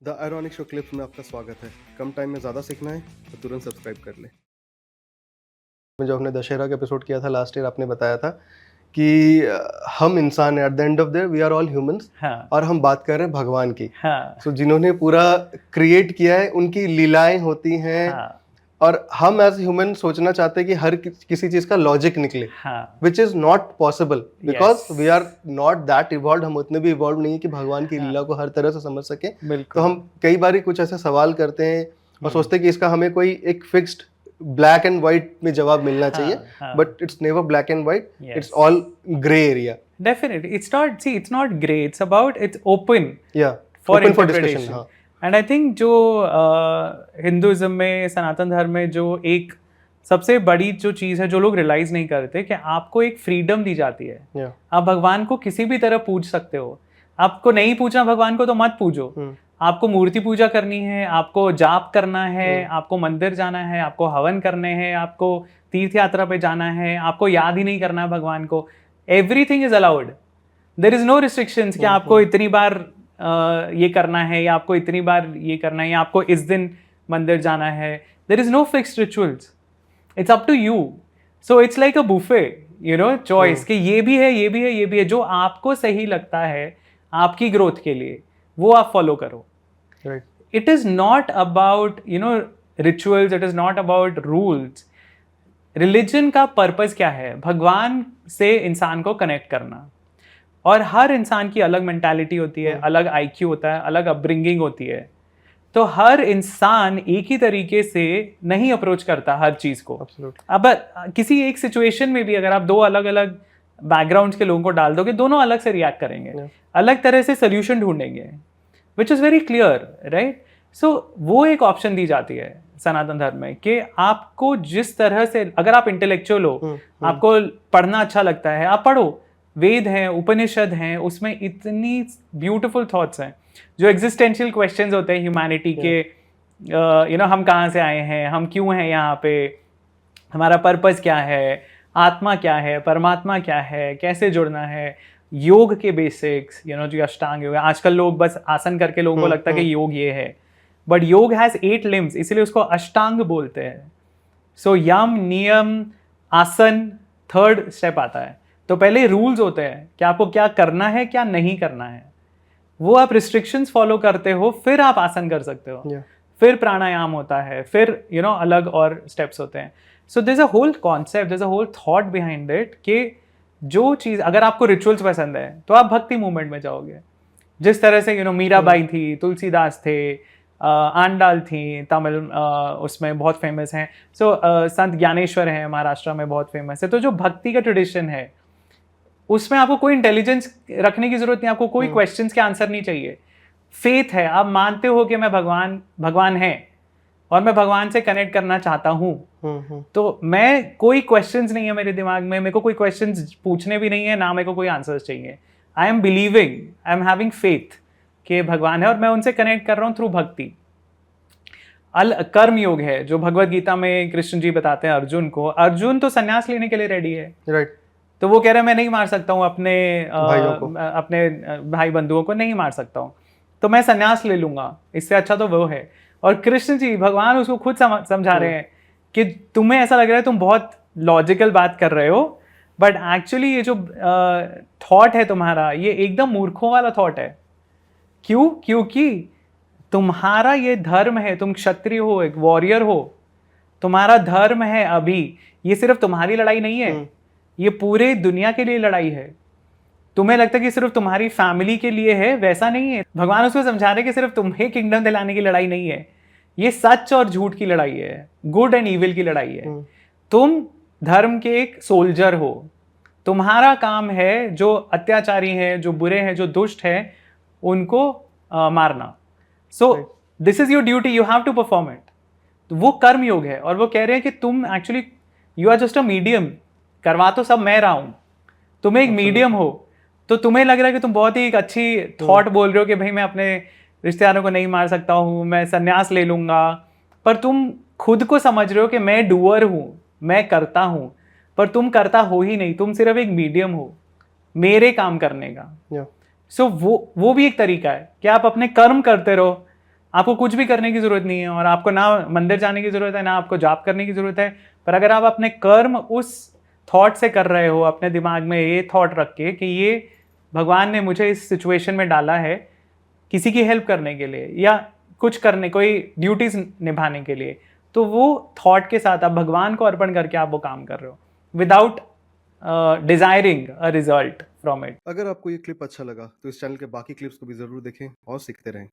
The ironic show clips में आपका स्वागत है। कम टाइम में ज़्यादा सीखना है तो तुरंत सब्सक्राइब कर लें। जो हमने दशहरा का एपिसोड किया था लास्ट ईयर, आपने बताया था कि हम इंसान हैं, at the end of the we are all humans. हाँ और हम बात कर रहे हैं भगवान की। हाँ सो जिन्होंने पूरा क्रिएट किया है, उनकी लीलाएं होती हैं। हाँ और हम एज ह्यूमन सोचना चाहते हैं कि हर किसी चीज़ का लॉजिक निकले, हाँ which is not possible because we yes are not that evolve. हम उतने भी इवॉल्व नहीं है कि भगवान की हाँ लीला को हर तरह से समझ सके। तो बिल्कुल हम कई बार कुछ ऐसे सवाल करते हैं और हम्म, सोचते हैं कि इसका हमें कोई एक फिक्स्ड ब्लैक एंड वाइट में जवाब मिलना चाहिए, हाँ हाँ but it's never black and white, it's yes all grey area. definitely it's not gray, it's about it's open या for open for discussion. interpretation. हाँ एंड आई थिंक जो Hinduism में, सनातन धर्म में जो एक सबसे बड़ी जो चीज़ है जो लोग रियलाइज नहीं करते, कि आपको एक फ्रीडम दी जाती है। या आप भगवान को किसी भी तरह पूज सकते हो। आपको नहीं पूछना भगवान को तो मत पूजो। आपको मूर्ति पूजा करनी है, आपको जाप करना है, आपको मंदिर जाना है, आपको हवन करने हैं, आपको तीर्थ यात्रा पे जाना है, आपको याद ही नहीं करना है भगवान को। Everything is allowed. There is no restrictions कि आपको इतनी बार ये करना है, या आपको इतनी बार ये करना है, या आपको इस दिन मंदिर जाना है। There is no fixed rituals, it's up to you. So it's like a buffet, you know, choice कि ये भी है, ये भी है, ये भी है। जो आपको सही लगता है आपकी ग्रोथ के लिए, वो आप फॉलो करो। Right. It is not about, you know, rituals, it is not about rules. Religion का पर्पस क्या है? भगवान से इंसान को कनेक्ट करना। और हर इंसान की अलग मेंटालिटी होती है, अलग आईक्यू होता है, अलग अपब्रिंगिंग होती है। तो हर इंसान एक ही तरीके से नहीं अप्रोच करता हर चीज को। Absolutely. अब किसी एक सिचुएशन में भी अगर आप दो अलग अलग बैकग्राउंड के लोगों को डाल दोगे, दोनों अलग से रिएक्ट करेंगे, अलग तरह से सोल्यूशन ढूंढेंगे, which is very clear, right. So वो एक ऑप्शन दी जाती है सनातन धर्म में, कि आपको जिस तरह से, अगर आप इंटेलेक्चुअल हो, आपको पढ़ना अच्छा लगता है, आप पढ़ो। वेद हैं, उपनिषद हैं, उसमें इतनी ब्यूटीफुल थॉट्स हैं जो एग्जिस्टेंशियल क्वेश्चंस होते हैं ह्यूमैनिटी के। यू नो, हम कहाँ से आए हैं, हम क्यों हैं यहाँ पे, हमारा पर्पस क्या है, आत्मा क्या है, परमात्मा क्या है, कैसे जुड़ना है, योग के बेसिक्स, यू नो, जो अष्टांग योग है। आजकल लोग बस आसन करके लोगों को लगता है कि योग ये है, बट योग हैज 8 लिम्स, इसलिए उसको अष्टांग बोलते हैं। सो यम, नियम, आसन, थर्ड स्टेप आता है। तो पहले रूल्स होते हैं कि आपको क्या करना है, क्या नहीं करना है। वो आप रिस्ट्रिक्शंस फॉलो करते हो, फिर आप आसन कर सकते हो, फिर प्राणायाम होता है, फिर यू नो अलग और स्टेप्स होते हैं। So there is a whole concept, there is a whole thought behind it, कि जो चीज़, अगर आपको रिचुअल्स पसंद है तो आप भक्ति मूवमेंट में जाओगे। जिस तरह से, यू नो, मीराबाई थी, तुलसीदास थे, आंडाल थी, तमिल उसमें बहुत फेमस हैं। सो संत ज्ञानेश्वर हैं, महाराष्ट्र में बहुत फेमस है। तो जो भक्ति का ट्रेडिशन है, उसमें आपको कोई इंटेलिजेंस रखने की जरूरत नहीं, आपको कोई क्वेश्चंस के आंसर नहीं चाहिए। फेथ है, आप मानते हो कि मैं भगवान है और मैं भगवान से कनेक्ट करना चाहता हूँ। तो मैं, कोई क्वेश्चंस नहीं है मेरे दिमाग में, मेरे को कोई क्वेश्चंस पूछने भी नहीं है, ना मेरे को कोई आंसर्स चाहिए। I am believing, I am having faith कि भगवान है, और मैं उनसे कनेक्ट कर रहा हूँ थ्रू भक्ति। कर्म योग है, जो भगवत गीता में कृष्ण जी बताते हैं अर्जुन को। अर्जुन तो संन्यास लेने के लिए रेडी है, राइट। तो वो कह रहे हैं मैं नहीं मार सकता हूँ अपने भाइयों भाई बंधुओं को, नहीं मार सकता हूँ, तो मैं संन्यास ले लूंगा, इससे अच्छा तो वो है। और कृष्ण जी, भगवान उसको खुद समझा रहे हैं कि तुम्हें ऐसा लग रहा है तुम बहुत लॉजिकल बात कर रहे हो, बट एक्चुअली ये जो थॉट है तुम्हारा, ये एकदम मूर्खों वाला थॉट है। क्यों? क्योंकि तुम्हारा ये धर्म है, तुम क्षत्रिय हो, एक वॉरियर हो, तुम्हारा धर्म है अभी। ये सिर्फ तुम्हारी लड़ाई नहीं है, ये पूरे दुनिया के लिए लड़ाई है। तुम्हें लगता है कि सिर्फ तुम्हारी फैमिली के लिए है, वैसा नहीं है। भगवान उसको समझा रहे कि सिर्फ तुम्हें किंगडम दिलाने की लड़ाई नहीं है, ये सच और झूठ की लड़ाई है, गुड एंड इविल की लड़ाई है। तुम धर्म के एक सोल्जर हो, तुम्हारा काम है जो अत्याचारी हैं, जो बुरे हैं, जो दुष्ट हैं, उनको मारना। So this is your duty, you have to perform it. तो वो कर्म योग है, और वो कह रहे हैं कि तुम actually, you are just a medium. करवा तो सब मैं रहा हूं, तुम एक मीडियम हो। तो तुम्हें लग रहा है कि तुम बहुत ही एक अच्छी थॉट बोल रहे हो कि भाई मैं अपने रिश्तेदारों को नहीं मार सकता हूँ, मैं संन्यास ले लूंगा, पर तुम खुद को समझ रहे हो कि मैं डूअर हूँ, मैं करता हूँ, पर तुम करता हो ही नहीं, तुम सिर्फ एक मीडियम हो मेरे काम करने का। सो वो भी एक तरीका है कि आप अपने कर्म करते रहो, आपको कुछ भी करने की जरूरत नहीं है, और आपको ना मंदिर जाने की जरूरत है, ना आपको जाप करने की जरूरत है। पर अगर आप अपने कर्म उस थॉट से कर रहे हो, अपने दिमाग में ये थॉट रख के कि ये भगवान ने मुझे इस सिचुएशन में डाला है किसी की हेल्प करने के लिए या कुछ करने, कोई ड्यूटीज निभाने के लिए, तो वो थॉट के साथ आप भगवान को अर्पण करके आप वो काम कर रहे हो without desiring a result from it. अगर आपको ये क्लिप अच्छा लगा तो इस चैनल के बाकी क्लिप्स को भी ज़रूर देखें और सीखते रहें।